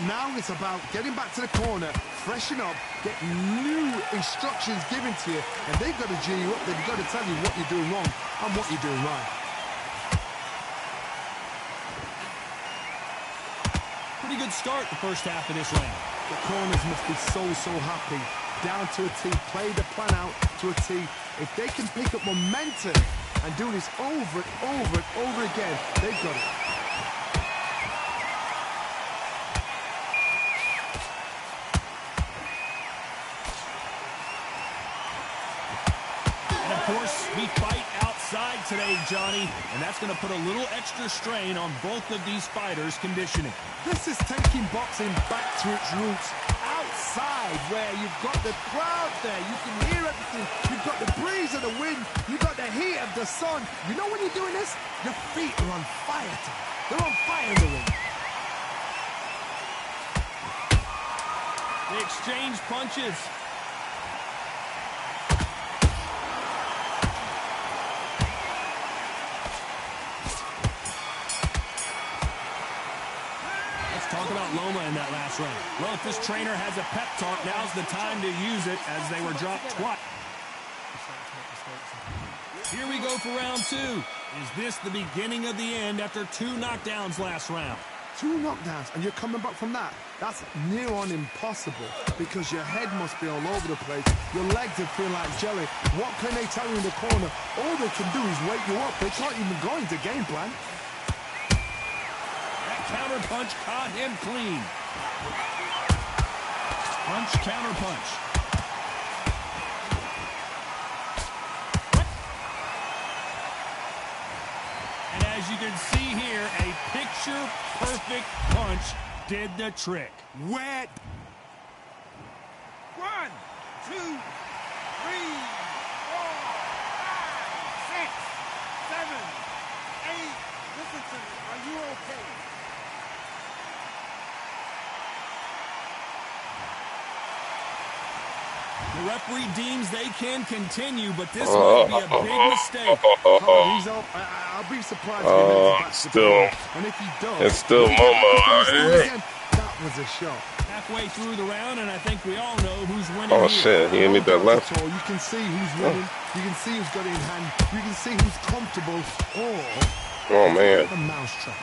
Now it's about getting back to the corner, freshen up, get new instructions given to you, and they've got to G you up. They've got to tell you what you're doing wrong and what you're doing right. Pretty good start the first half of this round. The corners must be so happy. Down to a T, play the plan out to a T. If they can pick up momentum and do this over and over again, they've got it. And of course, we fight outside today, Johnny, and that's going to put a little extra strain on both of these fighters' conditioning. This is taking boxing back to its roots. Outside, where you've got the crowd there, you can hear everything, you've got the breeze of the wind, you've got the heat of the sun. You know when you're doing this? Your feet are on fire. They're on fire in the ring. They exchange punches. Talk about Loma in that last round. Well, if this trainer has a pep talk, now's the time to use it as they were dropped twice. Here we go for round two. Is this the beginning of the end after 2 knockdowns last round? 2 knockdowns, and you're coming back from that? That's near on impossible, because your head must be all over the place. Your legs would feel like jelly. What can they tell you in the corner? All they can do is wake you up. They can't even go into game plan. Counter punch caught him clean. Punch, counter punch. And as you can see here, a picture-perfect punch did the trick. Wet. 1, 2, 3, 4, 5, 6, 7, 8. Listen to me. Are you okay? The referee deems they can continue, but this might be a big mistake. He's up. I'll be surprised if he makes it back to the corner. And if he does, it's still Momo. That was a shot. Halfway through the round, and I think we all know who's winning. Oh, here. shit. He hit me that left. You can see who's winning. You can see who's got it in hand. You can see who's comfortable. Oh, man. The mousetrap.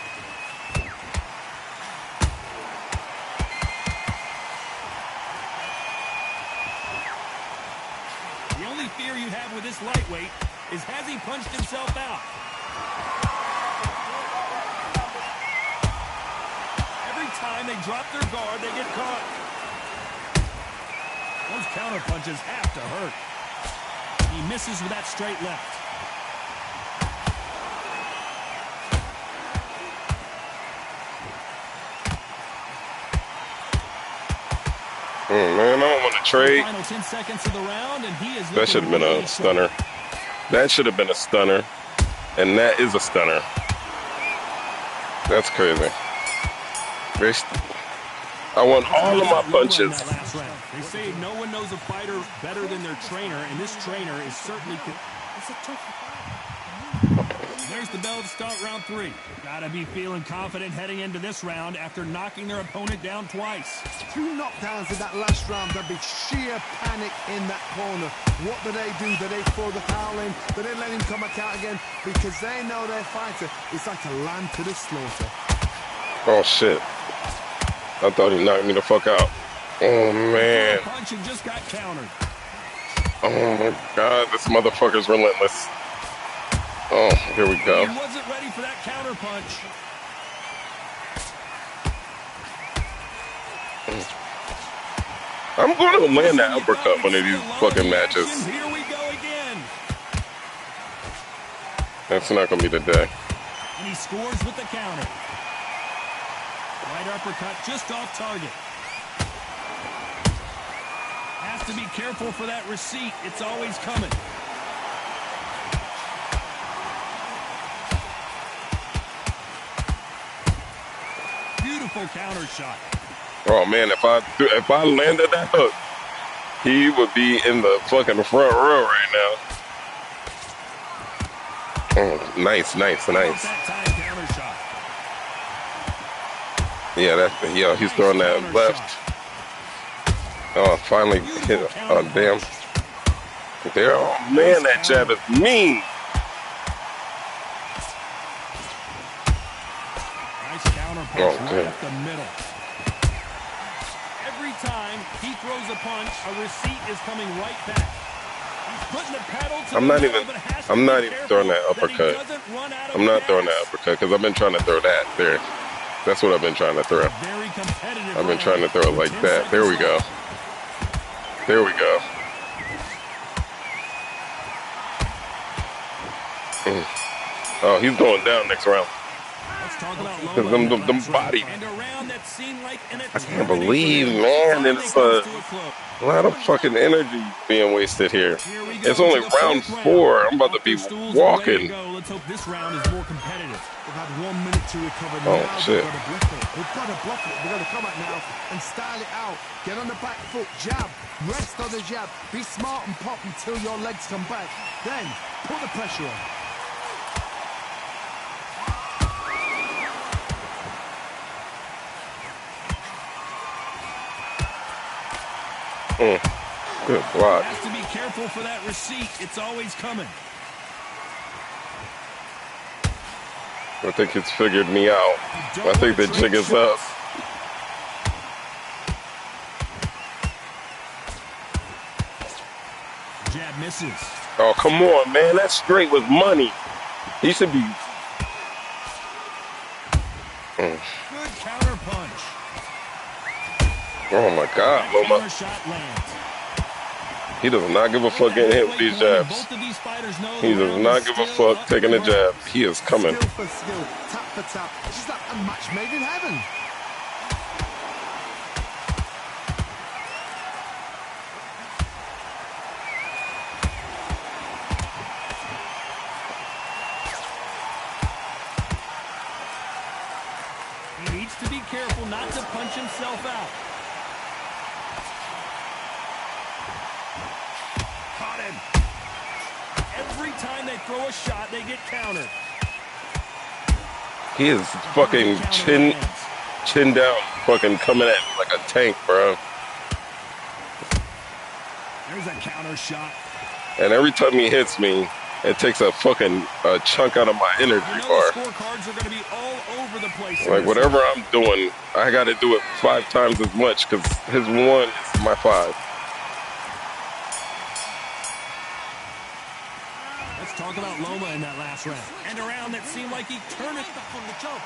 The only fear you have with this lightweight is, has he punched himself out? Every time they drop their guard, they get caught. Those counter punches have to hurt. He misses with that straight left. Man, I don't want to trade. Final 10 seconds of the round, and he is that should have been a stunner. That should have been a stunner. And that is a stunner. That's crazy. I want all of my punches. They say no one knows a fighter better than their trainer, and this trainer is certainly... It's a tough fight. There's the bell to start round 3. Gotta be feeling confident heading into this round after knocking their opponent down twice. 2 knockdowns in that last round. There'd be sheer panic in that corner. What do? Do they throw the foul in? Do they let him come back out again? Because they know their fighter is like a lamb to the slaughter. Oh, shit. I thought he knocked me the fuck out. Oh, man. Punch and just got countered. Oh, my God. This motherfucker's relentless. Oh, here we go. He wasn't ready for that counter punch. I'm going to land that uppercut one of these fucking matches. Here we go again. That's not going to be the day. And he scores with the counter. Right uppercut just off target. Has to be careful for that receipt. It's always coming. Beautiful counter shot. Oh man, if I landed that hook, he would be in the fucking front row right now. Oh, nice. That time counter shot. Yeah, he's throwing that left. Oh, finally hit. Oh, damn. There. Oh, man, that jab is mean. Nice counter punch right up the middle. Every time he throws a punch, a receipt is coming right back. He's putting the pedal to I'm not even throwing that uppercut. I'm not throwing that uppercut because I've been trying to throw that there. That's what I've been trying to throw. Very competitive. I've been trying to throw it like that. There we go. There we go. Oh, he's going down next round. Let's talk about them body. And a round that seemed like an I can't believe, man, it's a lot of fucking energy being wasted here. It's only round 4. I'm about to be walking. Let's hope this round is more competitive. They've had 1 minute to recover. Oh, now shit. They've got to bluff it. They've got to come out now and style it out. Get on the back foot, jab, rest on the jab. Be smart and pop until your legs come back. Then put the pressure on. Good block. Has to be careful for that receipt. It's always coming. I think it's figured me out. I think the jig is up. Jab misses. Oh, come on, man. That straight was money. He should be. Good counter punch. Oh, my God, Loma. Counter shot lands. He does not give a fuck getting hit with these jabs. Both of these fighters know He does not give a fuck taking a jab. He is coming. Skill for skill, tap for tap. It's like a match made in heaven. He needs to be careful not to punch himself out. Caught him. Every time they throw a shot, they get countered. He is fucking chin down, fucking coming at me like a tank, bro. There's a counter shot. And every time he hits me, it takes a fucking chunk out of my energy bar. The scorecards are going to be all over the place. Like, whatever I'm doing, I got to do it 5 times as much because his 1 is my 5. Let's talk about Loma in that last round. And a round that seemed like he turned it from the jump.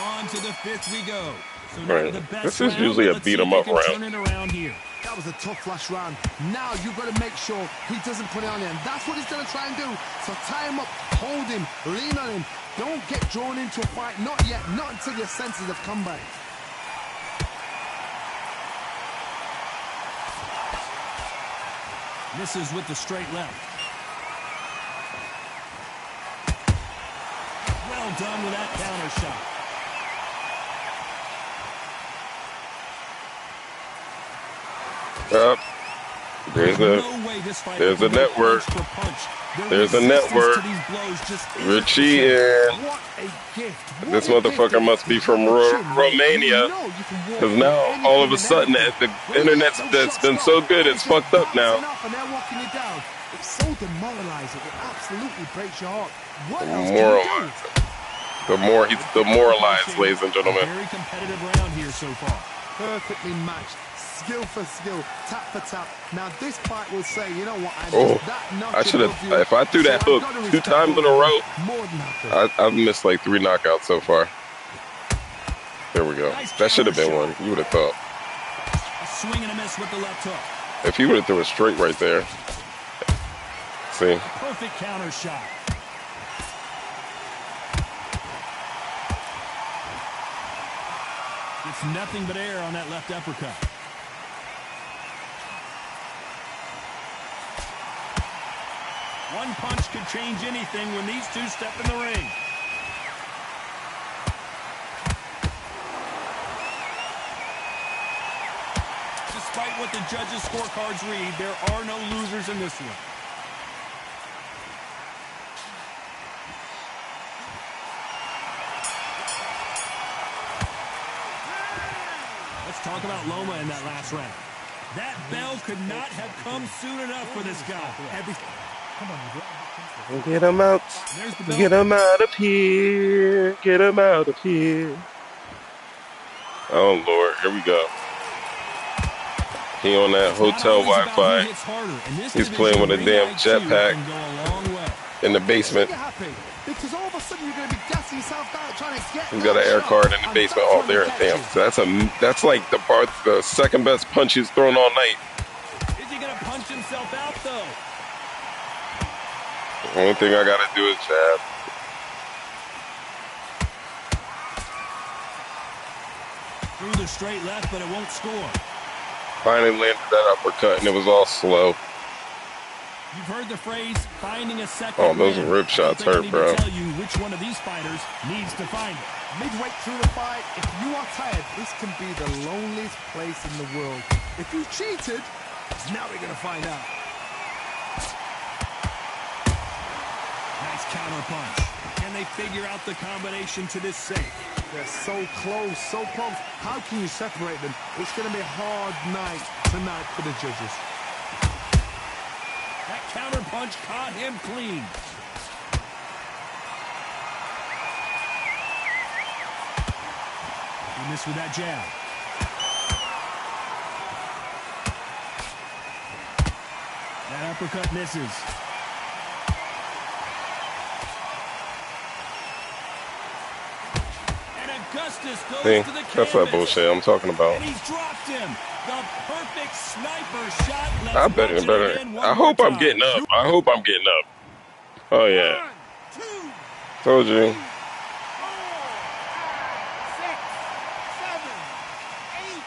On to the 5th we go. So Right. the best This is round, usually a let's see beat 'em if up they can round. Turn it around here. That was a tough last round. Now you've got to make sure he doesn't put it on him. That's what he's going to try and do. So tie him up, hold him, lean on him. Don't get drawn into a fight. Not yet. Not until your senses have come back. Misses with the straight left. Well done with that counter shot. Up. There's a network. There's a network. We're cheating. What a gift. This motherfucker must be from Romania. Because now, all of a sudden, the internet that's been so good, it's fucked up now. And they're walking you down. It's so demoralizing. It absolutely breaks your heart. What else can you do? He's demoralized, ladies and gentlemen. Very competitive round here so far. Perfectly matched. Skill for skill, tap for tap. Now this fight will say, you know what, I should have. If I threw that hook 2 times in a row, more than happy. I've missed like 3 knockouts so far. There we go. That should have been one. You would have thought. A swing and a miss with the left hook. If he would have threw it straight right there. See? Perfect counter shot. It's nothing but air on that left uppercut. One punch could change anything when these two step in the ring. Despite what the judges' scorecards read, there are no losers in this one. Let's talk about Loma in that last round. That bell could not have come soon enough for this guy. Get him out. Get him out of here. Get him out of here. Oh, Lord. Here we go. He on that hotel Wi-Fi. He's playing with a damn jetpack in the basement. Because all of a sudden you're going to be gassing yourself out trying to get. He's got an air card in the basement. Oh, there, damn. So that's like the second best punch he's thrown all night. Is he going to punch himself out though? The only thing I gotta do is jab. Through the straight left, but it won't score. Finally landed that uppercut, and it was all slow. You've heard the phrase, finding a second. Oh, those rib shots hurt, bro. Tell you which one of these fighters needs to find it. Midway through the fight, if you are tired, this can be the loneliest place in the world. If you cheated, now we're gonna find out. Nice counter punch. Can they figure out the combination to this safe? They're so close, so close. How can you separate them? It's gonna be a hard night tonight for the judges. That counter punch caught him clean. He missed with that jab. That uppercut misses. And Augustus goes See, to the canvas. that's that bullshit I'm talking about. And he's dropped him. The perfect sniper shot. I better. I hope I'm getting up. I hope I'm getting up. Oh, yeah. 1, 2, Told you. 4, 5, 6, 7, 8.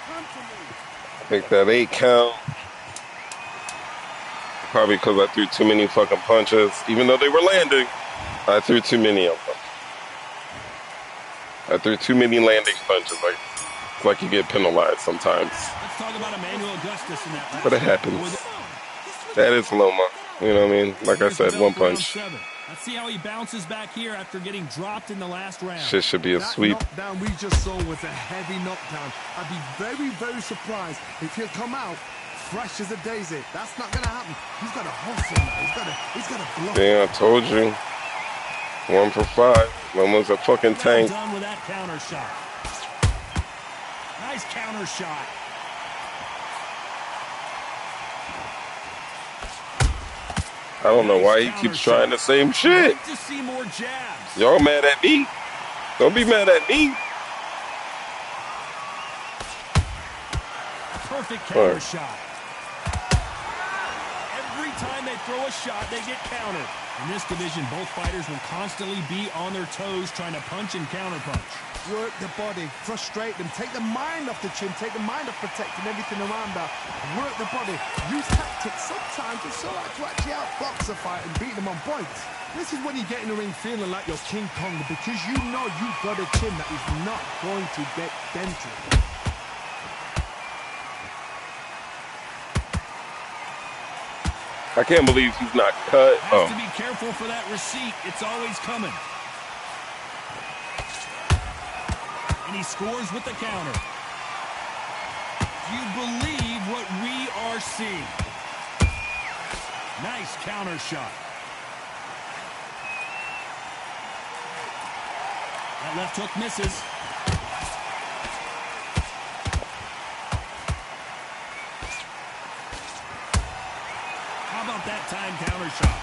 Come to me. Take that 8 count. Probably because I threw too many fucking punches. Even though they were landing, I threw too many of them. I threw too many landing punches. Like you get penalized sometimes. Let's talk about Emmanuel Augustus in that. But it happens. That is Loma. You know what I mean? Like I said, one punch. Let's see how he bounces back here after getting dropped in the last round. Shit should be a sweep. That knockdown we just saw was a heavy knockdown. I'd be very, very surprised if he'll come out fresh as a daisy. That's not gonna happen. He's got to hustle now. He's got to block. Damn, I told you. 1 for 5. Loma's a fucking tank. Well done with that counter shot. Nice counter shot. I don't know why he keeps trying the same shit. Like to see more jabs. Y'all mad at me? Don't be mad at me. Perfect counter shot. Every time they throw a shot, they get countered. In this division, both fighters will constantly be on their toes trying to punch and counterpunch. Work the body, frustrate them, take the mind off the chin, take the mind off protecting everything around that. Work the body, use tactics. Sometimes it's so hard to actually outbox a fight and beat them on points. This is when you get in the ring feeling like you're King Kong because you know you've got a chin that is not going to get dented. I can't believe he's not cut. Has to be careful for that receipt. It's always coming. And he scores with the counter. Do you believe what we are seeing? Nice counter shot. That left hook misses. How about that time counter shot?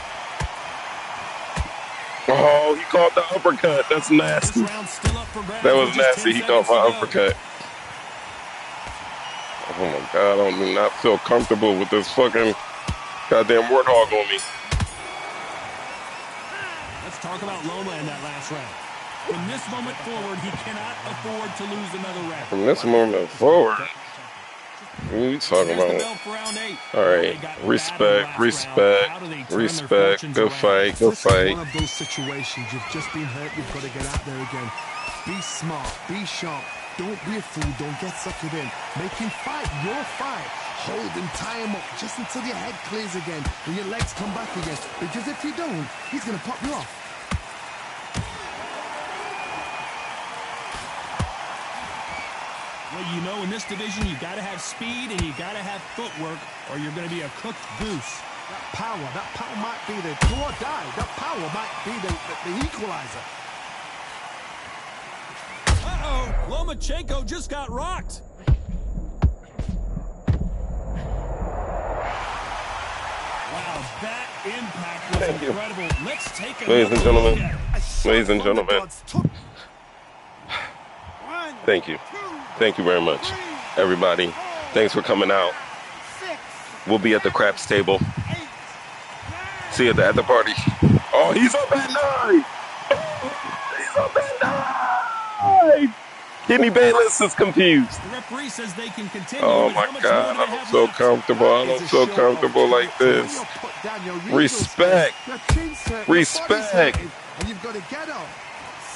Oh, he caught the uppercut. That's nasty. This round's still up for grabs. That was nasty. He caught my uppercut. Oh my God, I do not feel comfortable with this fucking goddamn warthog on me. Let's talk about Loma in that last round. From this moment forward, he cannot afford to lose another round. From this moment forward, what are you talking about? All right, respect. Good fight. One of those situations, you've just been hurt, you've got to get out there again. Be smart, be sharp. Don't be a fool, don't get suckered in. Make him fight your fight. Hold him, tie him up, just until your head clears again and your legs come back again. Because if you don't, he's going to pop you off. Well, you know, in this division, you got to have speed and you got to have footwork, or you're going to be a cooked goose. That power might be the do or die. That power might be the equalizer. Uh-oh, Lomachenko just got rocked. Wow, that impact was incredible. Let's take a Ladies and gentlemen, ladies and From the gentlemen, gods took thank you. Thank you very much, everybody. Thanks for coming out. We'll be at the craps table. See you at the party. Oh, he's up at 9. He's up at 9. Kenny Bayless is confused. The referee says they can continue. Oh But my how much God, more do I they don't have feel left? comfortable. I don't feel comfortable like this. Respect. Respect. And you've got to get up,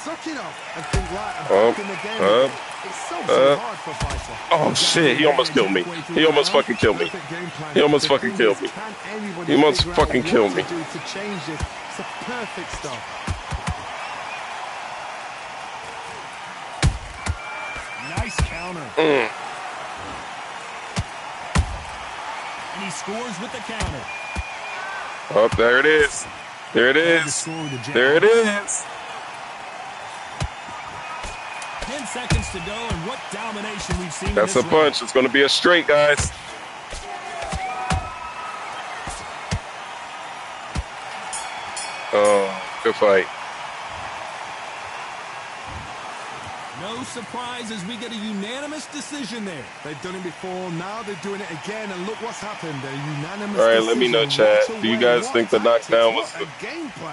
suck it up, and think, right, I'm back in the game again. It's so hard for a fighter. Oh shit, he almost killed me. He almost fucking killed me. He almost fucking killed me. He almost fucking killed me. To change this, it's a perfect stuff. Nice counter. And he scores with the counter. Oh, there it is. There it is. There it is. 10 seconds to go, and what domination we've seen. That's in a this punch. It's going to be a straight, guys. Oh, good fight. No surprise as we get a unanimous decision there. They've done it before, now they're doing it again, and look what's happened. A unanimous All right, let me know, decision. chat. Do you guys think the knockdown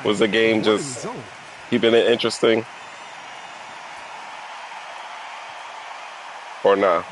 was the game just keeping it interesting? Or not?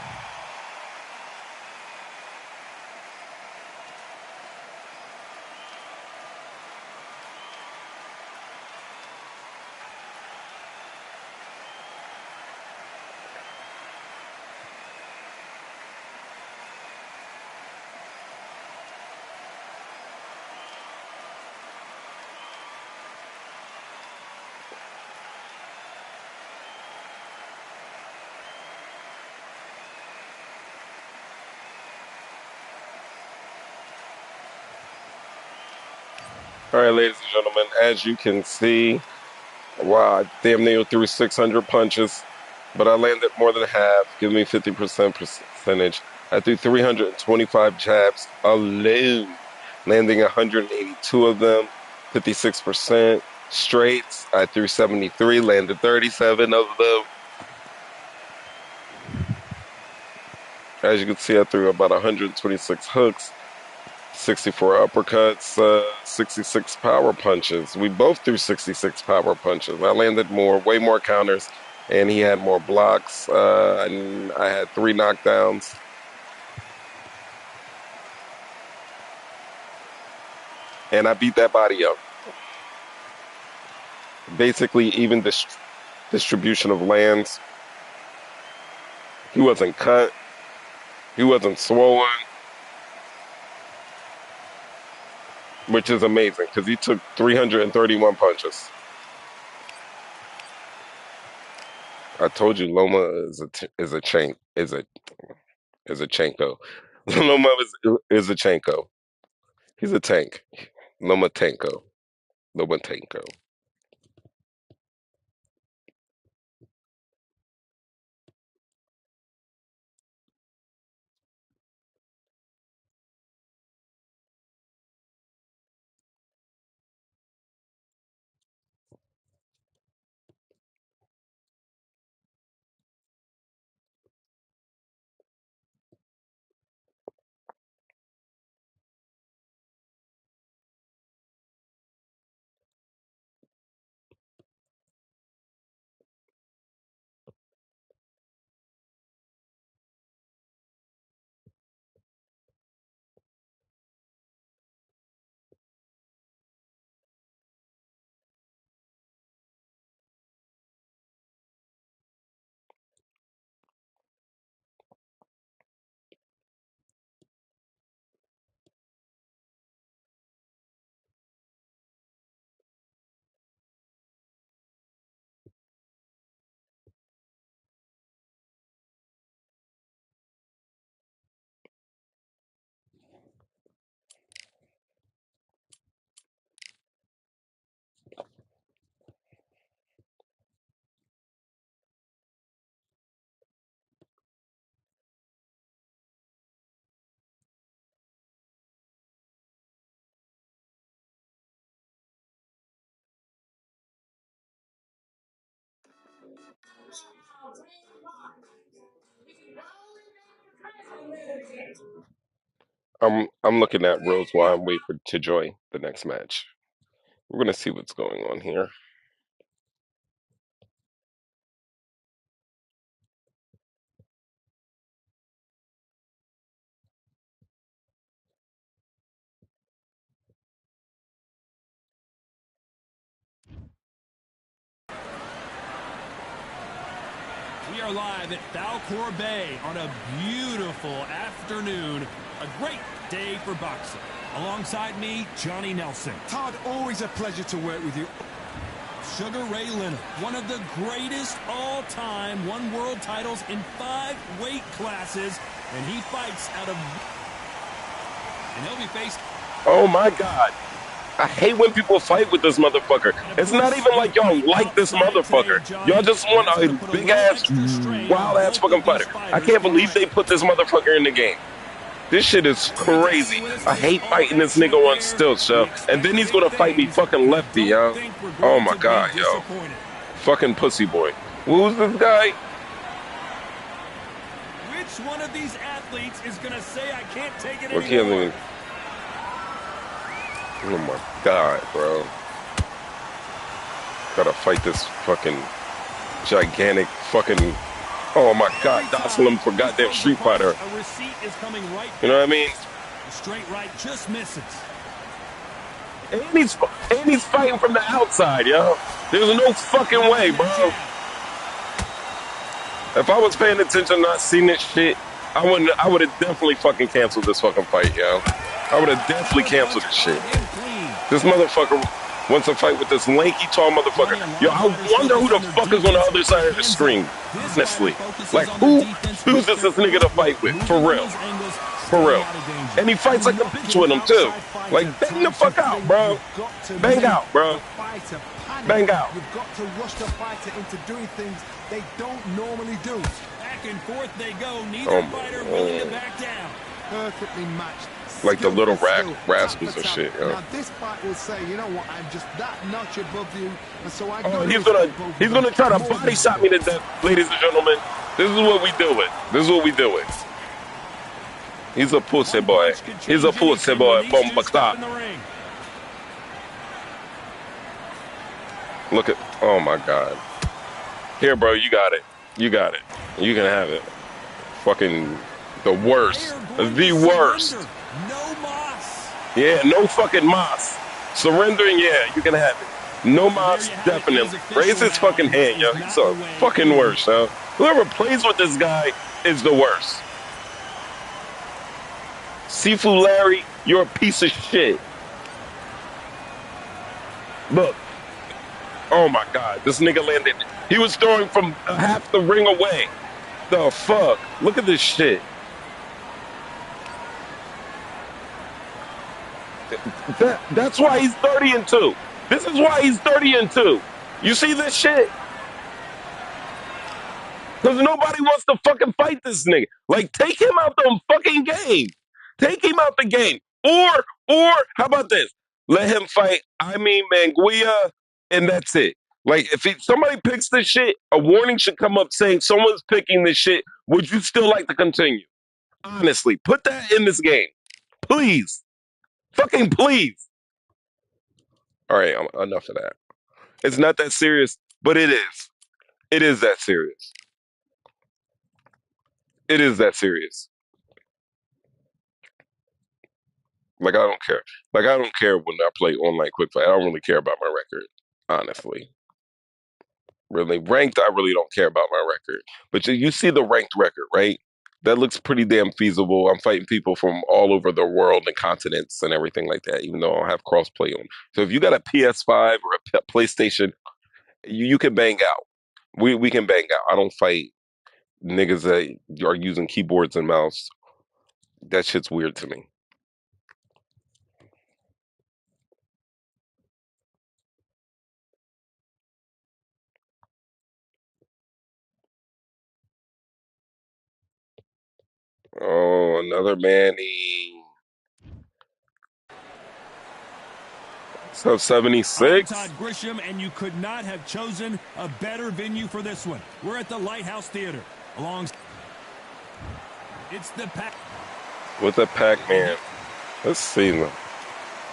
All right, ladies and gentlemen, as you can see, wow, I damn near threw 600 punches, but I landed more than half, giving me 50% percentage. I threw 325 jabs alone, landing 182 of them, 56%. Straights, I threw 73, landed 37 of them. As you can see, I threw about 126 hooks, 64 uppercuts, 66 power punches. We both threw 66 power punches. I landed way more counters, and he had more blocks. And I had 3 knockdowns. And I beat that body up. Basically, even the distribution of lands. He wasn't cut. He wasn't swollen. Which is amazing, because he took 331 punches. I told you Loma is a Chanko. Loma is a Chanko. He's a tank. Lomachenko. Lomachenko. I'm looking at Rose while I'm waiting for to join the next match. We're gonna see what's going on here. We are live at Falcor Bay on a beautiful afternoon. A great day for boxing. Alongside me, Johnny Nelson. Todd, always a pleasure to work with you. Sugar Ray Leonard, one of the greatest all-time, won world titles in 5 weight classes, and he fights out of... And he'll be faced... Oh my God. I hate when people fight with this motherfucker. It's not even like y'all like this motherfucker. Y'all just want a big ass, wild ass fucking fighter. I can't believe they put this motherfucker in the game. This shit is crazy. I hate fighting this nigga on stilts, yo. And then he's gonna fight me fucking lefty, yo. Oh my God, yo. Fucking pussy boy. Who's this guy? Which one of these athletes is gonna say I can't take it What anymore? can't Oh my God, bro. Gotta fight this fucking gigantic fucking... Oh my God, Dossel him for goddamn Street Fighter. A receipt is coming right. You know what I mean? The straight right just misses. And he's fighting from the outside, yo. There's no fucking way, bro. If I was paying attention, not seeing this shit, I would have definitely fucking canceled this fucking fight, yo. I would have definitely canceled this shit. This motherfucker wants to fight with this lanky, tall motherfucker. Yo, I wonder who the fuck is on the other side of the screen. Honestly. Like, who's this nigga to fight with? For real. For real. And he fights like a bitch with him, too. Like, bang the fuck out, bro. Bang out, bro. Bang out. You've got to rush the fighter into doing things they don't normally do. Back and forth they go. Neither fighter willing to back down. Perfectly matched. Like the little rascals or shit, yo. Now this fight will say, you know what, I'm just that notch above you, and so I he's gonna try to body shot me to death, ladies and gentlemen. This is what we do it. This is what we do it. He's a pussy boy. He's a pussy boy. Bomba clock. Look at, oh my God. Here, bro, you got it. You got it. You can have it. Fucking the worst. The worst. No moss. Yeah, no fucking moss. Surrendering, yeah, you can have it. No moss, definitely. Raise his fucking hand, yo. He's the fucking worst, yo. Whoever plays with this guy is the worst. Sifu Larry, you're a piece of shit. Look. Oh my God, this nigga landed. He was throwing from half the ring away. The fuck? Look at this shit. That's why he's 30-2. This is why he's 30-2. You see this shit? Because nobody wants to fucking fight this nigga. Like, take him out the fucking game. Take him out the game. Or how about this? Let him fight, Manguia, and that's it. Like, if somebody picks this shit, a warning should come up saying someone's picking this shit. Would you still like to continue? Honestly, put that in this game. Please. Fucking please. All right, enough of that. It's not that serious, but it is. It is that serious. It is that serious. Like, I don't care. Like, I don't care when I play online quick fight. I don't really care about my record, honestly. Really. Ranked, I really don't care about my record. But you see the ranked record, right? That looks pretty damn feasible. I'm fighting people from all over the world and continents and everything like that, even though I don't have cross-play on. So if you got a PS5 or a PlayStation, you can bang out. We can bang out. I don't fight niggas that are using keyboards and mouse. That shit's weird to me. Oh, another Manny. So I'm 76. Todd Grisham, and you could not have chosen a better venue for this one. We're at the Lighthouse Theater. It's the Pac. With a Pac-Man. Let's see them.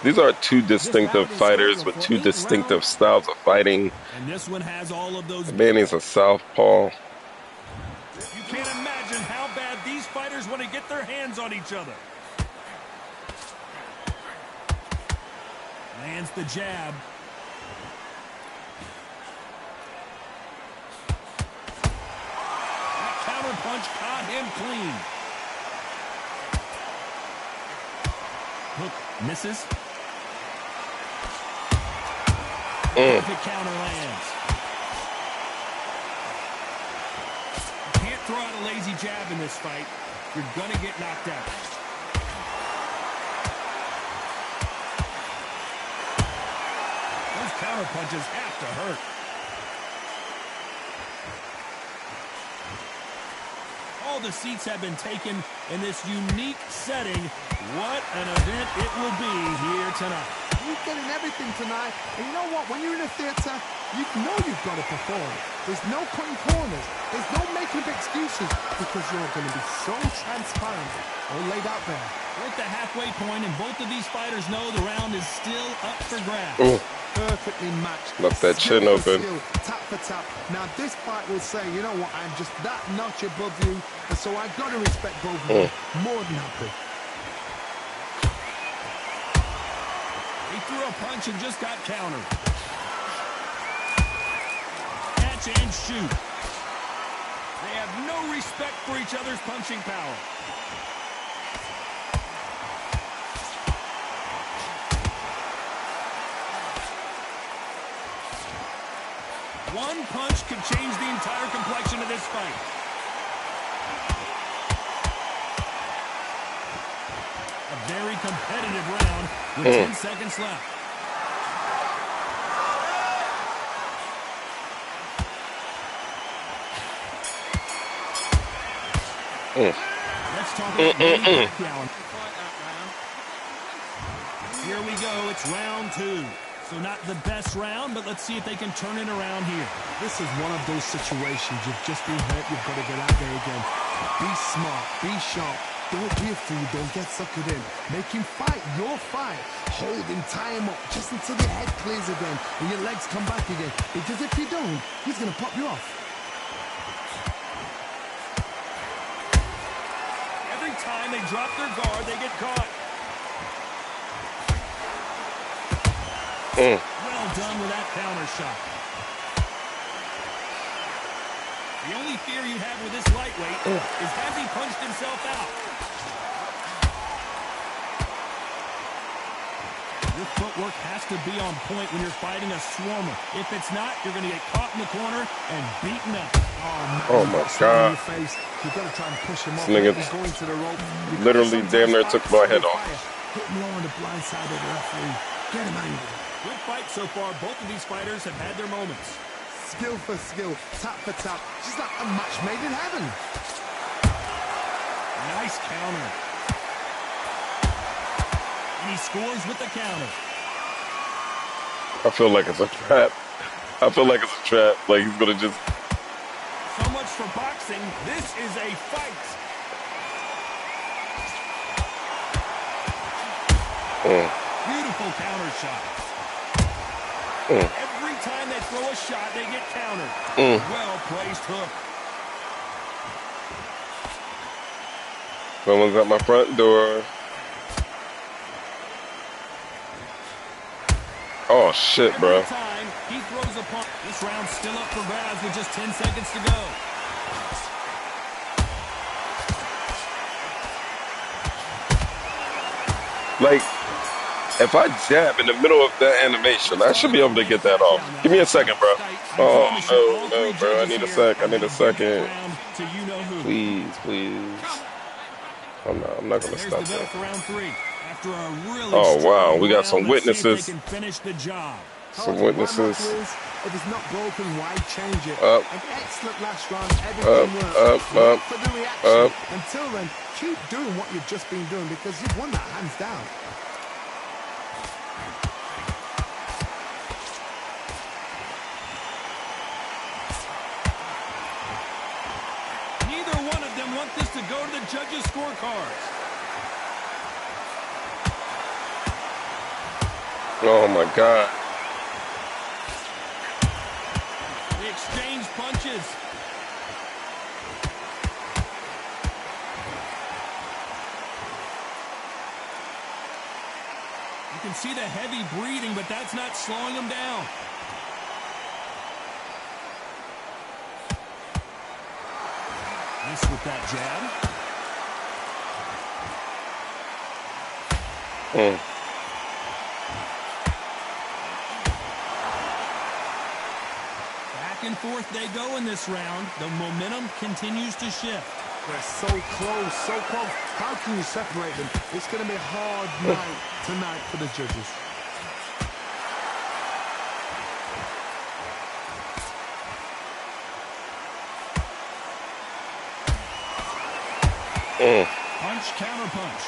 These are two distinctive fighters with two distinctive styles of fighting. And this one has all of those. Manny's a southpaw. You can't imagine how bad these fighters want to get their hands on each other. Lands the jab. That counter punch caught him clean. Hook misses. Perfect counter lands. You can't throw out a lazy jab in this fight. You're going to get knocked out. Those counter punches have to hurt. All the seats have been taken in this unique setting. What an event it will be here tonight. You're getting everything tonight. And you know what? When you're in a theater, you know you've got to perform. There's no cutting corners. There's no making excuses because you're going to be so transparent all laid out there. We're at the halfway point, and both of these fighters know the round is still up for grabs. Ooh. Perfectly matched. Left that chin open. Skill, tap for tap. Now this fight will say, you know what, I'm just that notch above you, and so I've got to respect both of you. More than happy. He threw a punch and just got countered. Catch and shoot. They have no respect for each other's punching power. One punch could change the entire complexion of this fight. A very competitive round with 10 seconds left. Let's talk about Pacquiao. Here we go. It's round 2. So not the best round, but let's see if they can turn it around here. This is one of those situations. You've just been hurt. You've got to get out there again. Be smart. Be sharp. Don't be a fool. Don't get suckered in. Make him fight your fight. Hold him, tie him up, just until your head clears again and your legs come back again. Because if you don't, he's going to pop you off. Every time they drop their guard, they get caught. Well done with that counter shot. The only fear you have with this lightweight is has he punched himself out? Your footwork has to be on point when you're fighting a swarmer. If it's not, you're going to get caught in the corner and beaten up. Oh my God. You've got to try and push him off. This nigga Going to the rope. literally damn near took my head off. Hit him low on the blind side of the referee. Get him angry. Good fight so far. Both of these fighters have had their moments. Skill for skill, tap for tap. Just like a match made in heaven. Nice counter. And he scores with the counter. I feel like it's a trap. I feel like it's a trap. Like he's going to just... So much for boxing. This is a fight. Beautiful counter shot. Every time they throw a shot, they get countered. Well-placed hook. Someone's at my front door. Oh, shit, bro. Every time he throws a punch. This round's still up for grabs with just 10 seconds to go. Like, if I jab in the middle of that animation, I should be able to get that off. Give me a second, bro. Oh, no, bro. I need a sec. I need a second. Please, please. I'm not going to stop that. Oh, wow. We got some witnesses. Some witnesses. If it's not broken, why change it? Up. An excellent last round. Everything works. Up. For the reaction. Until then, keep doing what you've just been doing because you've won that hands down. scorecards. Oh my God. They exchange punches. You can see the heavy breathing, but that's not slowing him down. Miss with that jab. Back and forth they go in this round. The momentum continues to shift. They're so close, so close. How can you separate them? It's going to be a hard night tonight for the judges. Punch, counter punch.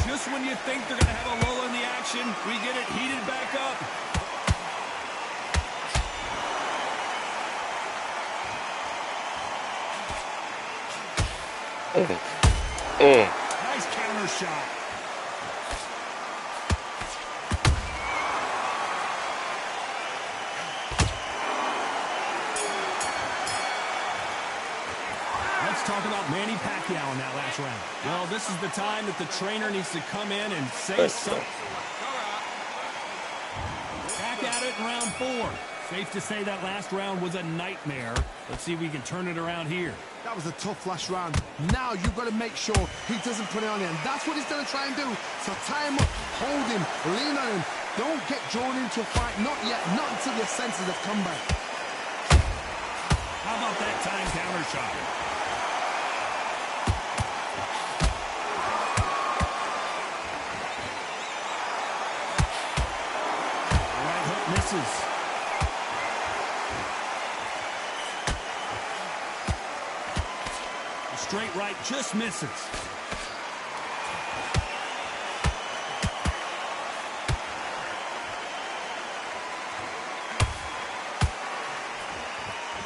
Just when you think they're going to have a lull in the action, we get it heated back up. Nice counter shot. Let's talk about Manny Pacquiao in that last round. Well, this is the time that the trainer needs to come in and say something. Back at it in round 4. Safe to say that last round was a nightmare. Let's see if we can turn it around here. That was a tough last round. Now you've got to make sure he doesn't put it on him. That's what he's going to try and do. So tie him up, hold him, lean on him. Don't get drawn into a fight. Not yet. Not until your senses have come back. How about that time counter shot? The right hook misses. Straight right just misses.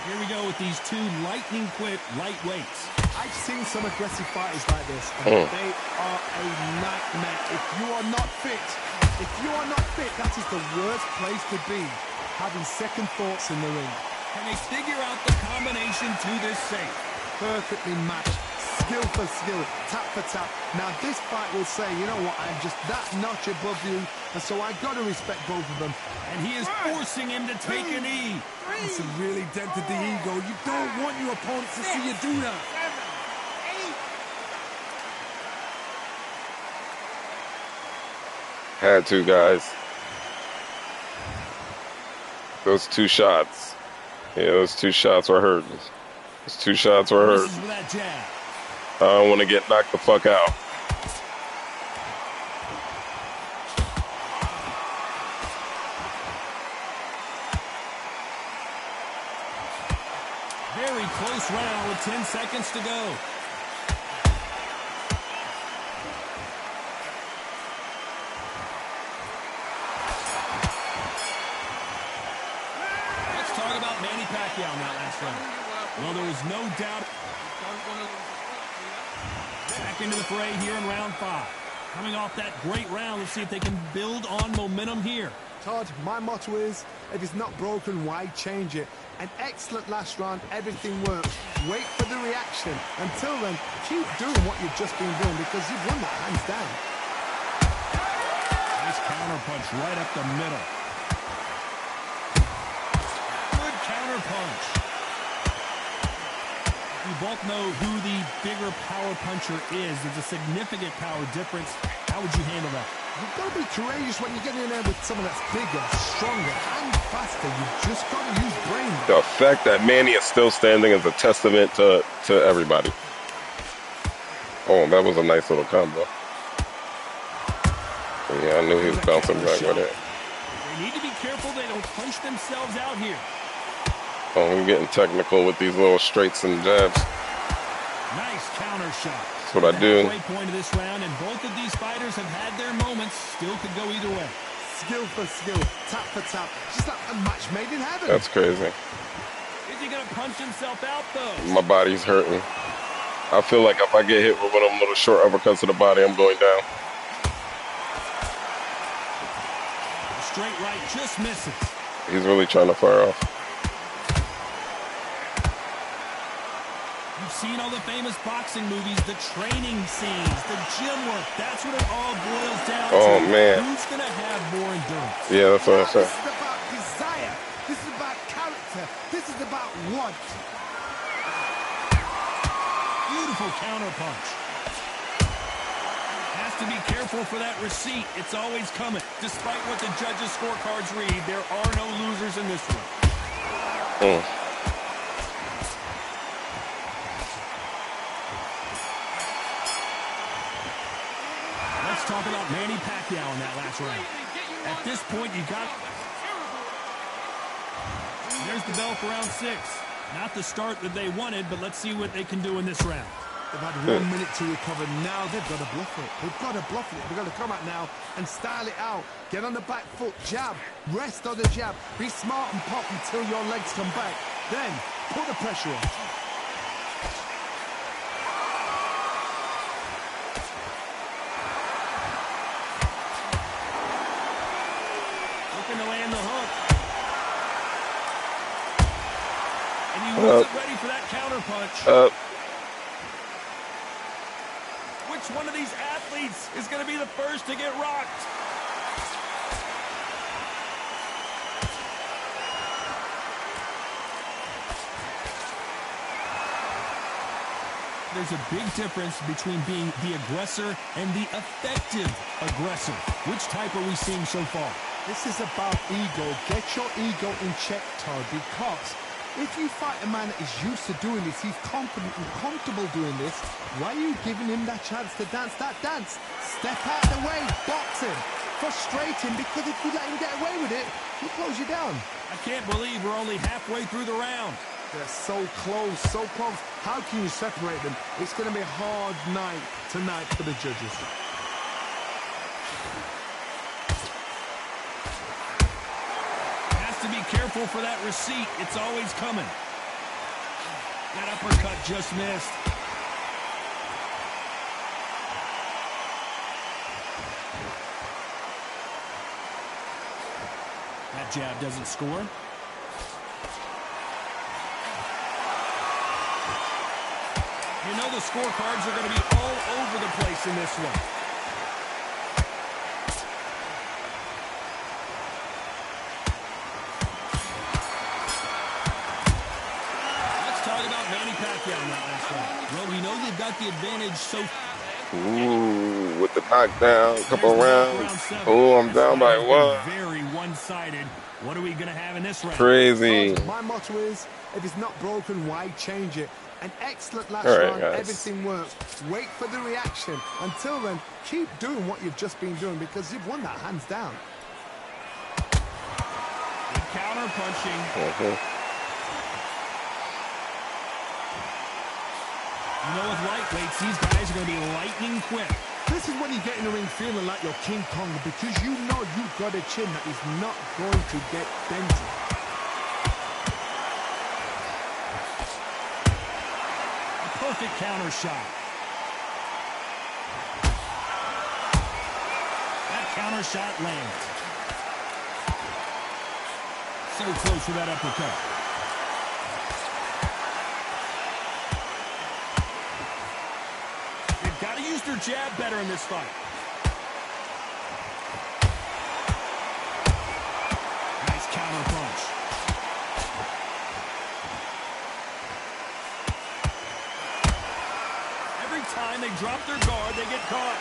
Here we go with these two lightning quick lightweights. I've seen some aggressive fighters like this, and they are a nightmare. If you are not fit, that is the worst place to be, having second thoughts in the ring. Can they figure out the combination to this safe? Perfectly matched, skill for skill, tap for tap. Now this fight will say, you know what, I'm just that notch above you, and so I've got to respect both of them. And he is forcing him to take a knee. It's really dented the ego. You don't want your opponents to see you do that. 7, 8. Had to, guys. Those 2 shots. Yeah, those 2 shots were hurting. Those 2 shots were hurt. With that jab. I don't want to get knocked the fuck out. Very close round with 10 seconds to go. Let's talk about Manny Pacquiao in that last round. Well, there was no doubt. Back into the fray here in round 5. Coming off that great round, let's see if they can build on momentum here. Todd, my motto is, if it's not broken, why change it? An excellent last round, everything works. Wait for the reaction. Until then, keep doing what you've just been doing because you've won that hands down. Nice counter punch right up the middle. Good counter punch. You both know who the bigger power puncher is. There's a significant power difference. How would you handle that? You've got to be courageous when you get in there with someone that's bigger, stronger, and faster. You've just got to use brain. The fact that Manny is still standing is a testament to everybody. Oh, that was a nice little combo. Yeah, I knew he was bouncing back with it. They need to be careful they don't punch themselves out here. Oh, we're getting technical with these little straights and jabs. Nice counter shot. That's what I do. Halfway point of this round, and both of these fighters have had their moments. Still could go either way. Skill for skill, tap for tap. Just like a match made in heaven. That's crazy. he going to punch himself out, though? My body's hurting. I feel like if I get hit with one of them little short uppercuts to the body, I'm going down. A straight right just misses. He's really trying to fire off. You've seen all the famous boxing movies, the training scenes, the gym work. That's what it all boils down to. Oh, man. Who's going to have more endurance? Yeah, that's what I said. This is about desire. This is about character. This is about want. Beautiful counter punch. Has to be careful for that receipt. It's always coming. Despite what the judges' scorecards read, there are no losers in this one. Let's talk about Manny Pacquiao in that last round. At this point, you got... There's the bell for round 6. Not the start that they wanted, but let's see what they can do in this round. They've had 1 minute to recover. Now they've got to bluff it. They've got to bluff it. They've got to come out now and style it out. Get on the back foot, jab, rest on the jab. Be smart and pop until your legs come back. Then put the pressure on. Looking to land the hook. And he wasn't ready for that counter punch. Which one of these athletes is going to be the first to get rocked? There's a big difference between being the aggressor and the effective aggressor. Which type are we seeing so far? This is about ego. Get your ego in check, Todd, because if you fight a man that is used to doing this, he's confident and comfortable doing this, why are you giving him that chance to dance that dance? Step out the way, box him, frustrate him, because if you let him get away with it, he'll close you down. I can't believe we're only halfway through the round. They're so close, so close. How can you separate them? It's going to be a hard night tonight for the judges. To be careful for that receipt. It's always coming. That uppercut just missed. That jab doesn't score. You know the scorecards are going to be all over the place in this one. Well, we know they've got the advantage so... Ooh, with the knockdown, couple rounds. Oh, I'm down by 1. Very one-sided. What are we going to have in this round? Crazy. My motto is, if it's not broken, why change it? An excellent last round, guys. everything works. Wait for the reaction. Until then, keep doing what you've just been doing because you've won that hands down. Good counter punching. You know, with lightweights, these guys are going to be lightning quick. This is when you get in the ring feeling like you're King Kong because you know you've got a chin that is not going to get dented. A perfect counter shot. That counter shot lands. So close for that uppercut. Got to use their jab better in this fight. Nice counter punch. Every time they drop their guard, they get caught.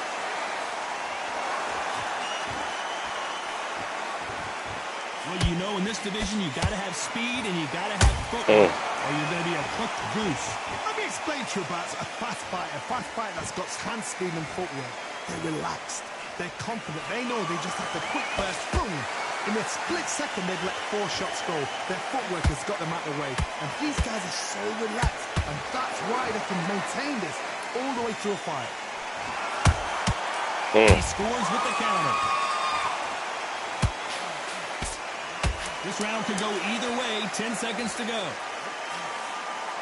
Well, you know, in this division, you got to have speed and you got to have footwork, or you're going to be a cooked goose. Let me explain to you about a fast fighter that's got hand speed and footwork. They're relaxed, they're confident, they know they just have the quick burst, boom! In a split second, they've let 4 shots go. Their footwork has got them out of the way. And these guys are so relaxed, and that's why they can maintain this all the way through a fight. He scores with the counter. This round could go either way. 10 seconds to go.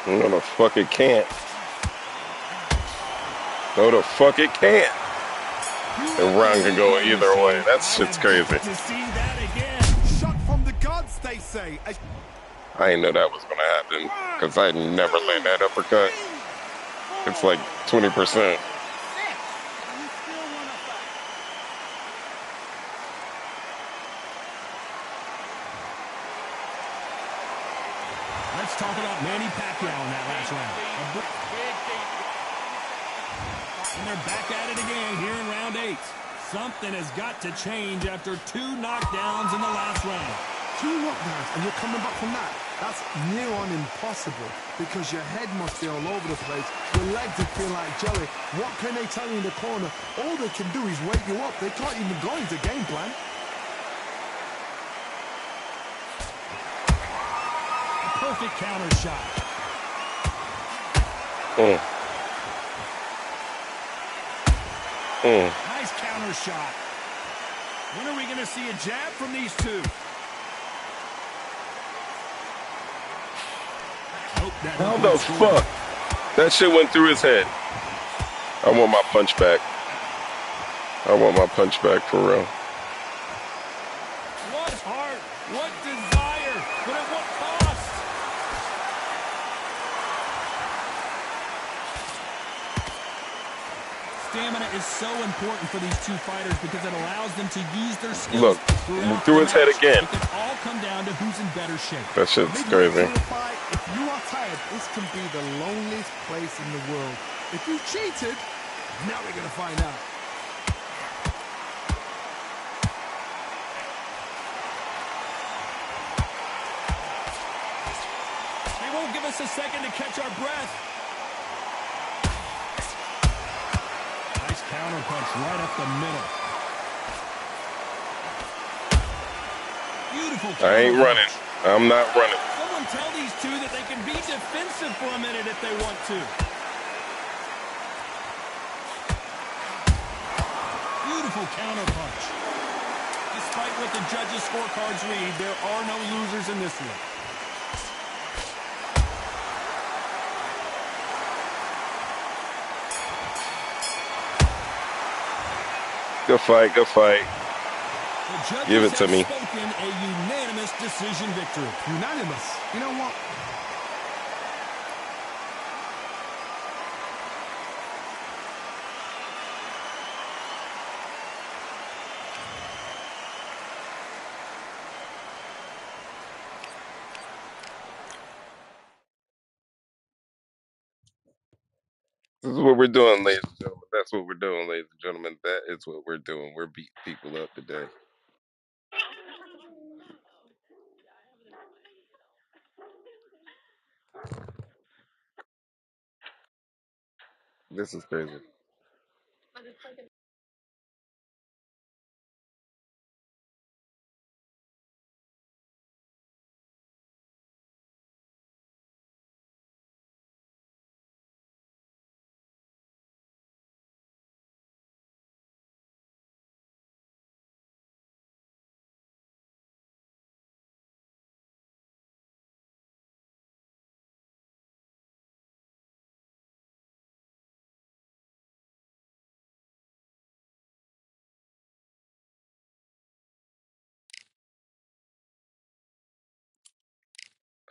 No, the fuck it can't. No, the fuck it can't. The round can go either way. That shit's crazy. To see that again. Shot from the gods, they say. I didn't know that was gonna happen because I never land that uppercut. It's like 20%. 6. You still want to fight. Let's talk about Manny Pacquiao in that last round. And they're back at it again here in round 8. Something has got to change after 2 knockdowns in the last round. 2 knockdowns, and you're coming back from that. That's near on impossible because your head must be all over the place. Your legs would feel like jelly. What can they tell you in the corner? All they can do is wake you up. They can't even go into game plan. A perfect counter shot. Nice counter shot. When are we going to see a jab from these two? How the fuck? That shit went through his head. I want my punch back. I want my punch back for real. What heart, what desire, but at what cost? Stamina is so important for these two fighters because it allows them to use their skills. Look, through his head again. It can all come down to who's in better shape. That shit's crazy. If you are tired, this can be the loneliest place in the world. If you cheated, now we're going to find out. They won't give us a second to catch our breath. Nice counter punch right up the middle. Beautiful counter I ain't running. I'm not running. Someone tell these two that they can be defensive for a minute if they want to. Beautiful counter punch. Despite what the judges' scorecards read, there are no losers in this one. Good fight, good fight. Give it to me. Spoken a unanimous decision victory. Unanimous. You know what? This is what we're doing, ladies and gentlemen. That's what we're doing, ladies and gentlemen. That is what we're doing. We're beating people up today. This is crazy.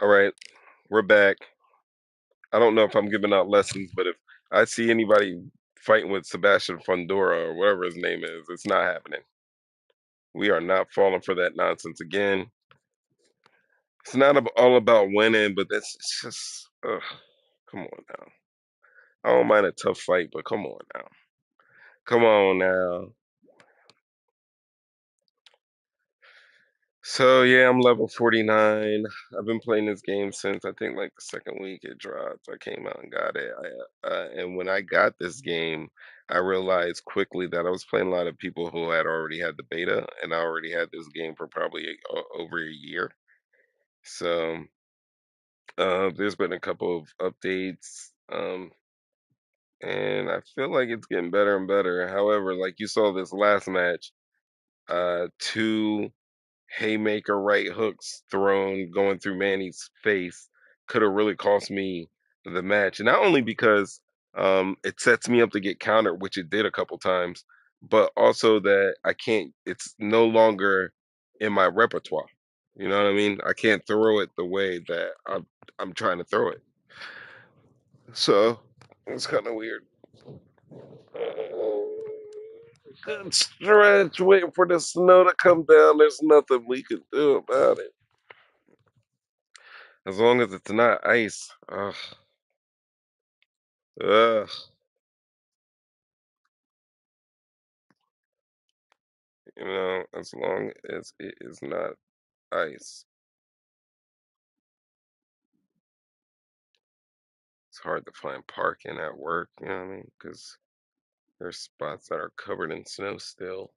All right, we're back. I don't know if I'm giving out lessons, but if I see anybody fighting with Sebastian Fundora or whatever his name is, it's not happening. We are not falling for that nonsense again. It's not all about winning, but it's just, come on now. I don't mind a tough fight, but come on now. Come on now. So yeah, I'm level 49. I've been playing this game since I think like the second week it dropped. I came out and got it. And when I got this game, I realized quickly that I was playing a lot of people who had already had the beta, and I already had this game for probably over a year. So there's been a couple of updates, and I feel like it's getting better and better. However, like you saw this last match, two haymaker right hooks thrown going through Manny's face could have really cost me the match. And not only because it sets me up to get countered, which it did a couple times, but also that I can't. It's no longer in my repertoire. You know what I mean? I can't throw it the way that I'm trying to throw it. So it's kind of weird. Good stretch waiting for the snow to come down. There's nothing we can do about it. As long as it's not ice. Ugh. Ugh. You know, as long as it is not ice. It's hard to find parking at work, you know what I mean? Because there's spots that are covered in snow still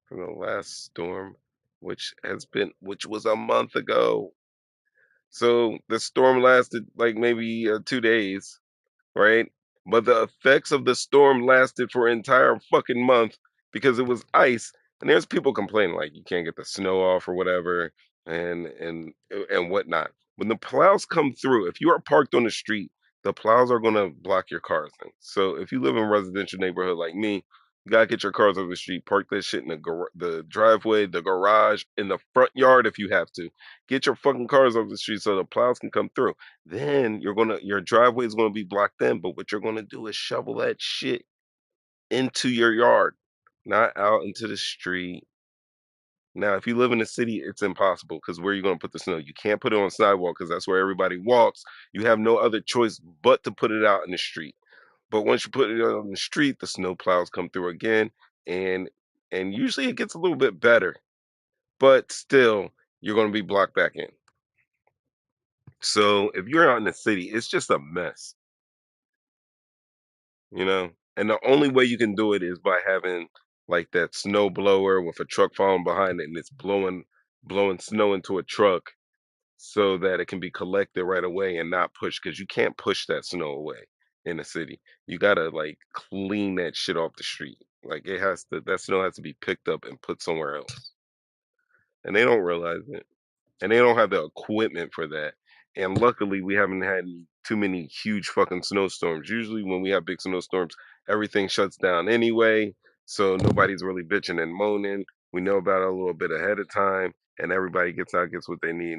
from the last storm, which was a month ago. So the storm lasted like maybe 2 days, right? But the effects of the storm lasted for an entire fucking month because it was ice. And there's people complaining like you can't get the snow off or whatever and whatnot. When the plows come through, if you are parked on the street, the plows are gonna block your cars in. So if you live in a residential neighborhood like me, you gotta get your cars off the street, park that shit in the driveway, the garage, in the front yard if you have to. Get your fucking cars off the street so the plows can come through. Then your driveway is gonna be blocked in, but what you're gonna do is shovel that shit into your yard, not out into the street. Now, if you live in the city, it's impossible because where are you gonna put the snow? You can't put it on the sidewalk because that's where everybody walks. You have no other choice but to put it out in the street. But once you put it out on the street, the snow plows come through again, and and usually it gets a little bit better, but still you're gonna be blocked back in. So if you're out in the city, it's just a mess. You know? And the only way you can do it is by having like that snow blower with a truck following behind it and it's blowing snow into a truck so that it can be collected right away and not pushed because you can't push that snow away in the city. You gotta like clean that shit off the street. Like that snow has to be picked up and put somewhere else. And they don't realize it and they don't have the equipment for that. And luckily, we haven't had too many huge fucking snowstorms. Usually, when we have big snowstorms, everything shuts down anyway, so nobody's really bitching and moaning. We know about it a little bit ahead of time, and everybody gets what they need,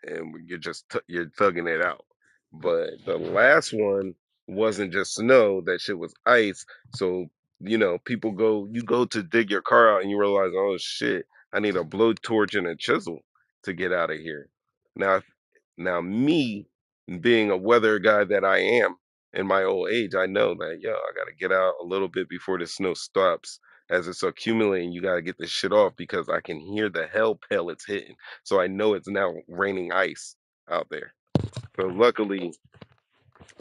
and you're thugging it out. But the last one wasn't just snow; that shit was ice. So you go to dig your car out, and you realize, oh shit, I need a blowtorch and a chisel to get out of here. Now, now me being a weather guy that I am in my old age, I know that I gotta get out a little bit before the snow stops. As it's accumulating, you gotta get this shit off because I can hear the hell pellets hitting. So I know it's now raining ice out there. So luckily,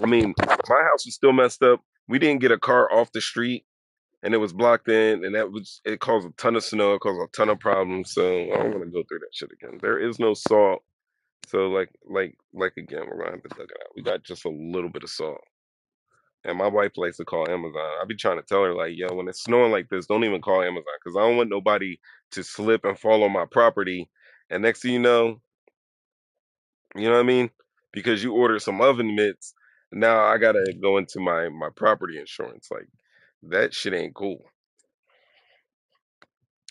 I mean, my house was still messed up. We didn't get a car off the street and it was blocked in, and it caused a ton of snow, it caused a ton of problems. So I don't want to go through that shit again. There is no salt, so like again, we're gonna have to dug it out. We got just a little bit of salt, and my wife likes to call Amazon. I be trying to tell her like, yo, when it's snowing like this, don't even call Amazon because I don't want nobody to slip and fall on my property, and next thing you know what I mean? Because you order some oven mitts, now I gotta go into my property insurance. Like that shit ain't cool.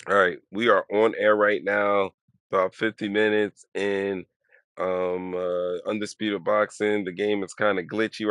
All right, we are on air right now, about 50 minutes in Undisputed Boxing. The game is kind of glitchy